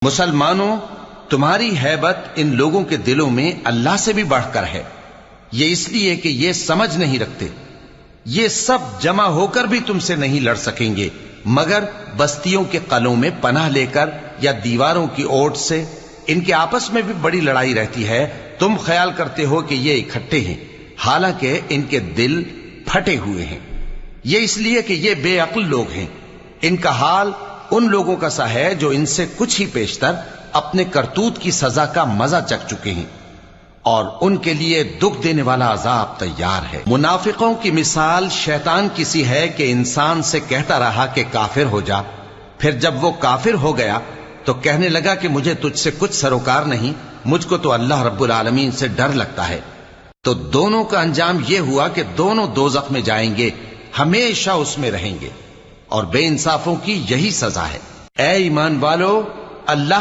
مسلمانوں، تمہاری ہیبت ان لوگوں کے دلوں میں اللہ سے بھی بڑھ کر ہے، یہ اس لیے کہ یہ سمجھ نہیں رکھتے۔ یہ سب جمع ہو کر بھی تم سے نہیں لڑ سکیں گے مگر بستیوں کے قلعوں میں پناہ لے کر یا دیواروں کی اوٹ سے۔ ان کے آپس میں بھی بڑی لڑائی رہتی ہے، تم خیال کرتے ہو کہ یہ اکٹھے ہیں، حالانکہ ان کے دل پھٹے ہوئے ہیں۔ یہ اس لیے کہ یہ بے عقل لوگ ہیں۔ ان کا حال ان لوگوں کا سا ہے جو ان سے کچھ ہی پیشتر اپنے کرتوت کی سزا کا مزہ چکھ چکے ہیں، اور ان کے لیے دکھ دینے والا عذاب تیار ہے۔ منافقوں کی مثال شیطان کی سی ہے کہ انسان سے کہتا رہا کہ کافر ہو جا، پھر جب وہ کافر ہو گیا تو کہنے لگا کہ مجھے تجھ سے کچھ سروکار نہیں، مجھ کو تو اللہ رب العالمین سے ڈر لگتا ہے۔ تو دونوں کا انجام یہ ہوا کہ دونوں دوزخ میں جائیں گے، ہمیشہ اس میں رہیں گے، اور بے انصافوں کی یہی سزا ہے۔ اے ایمان والو، اللہ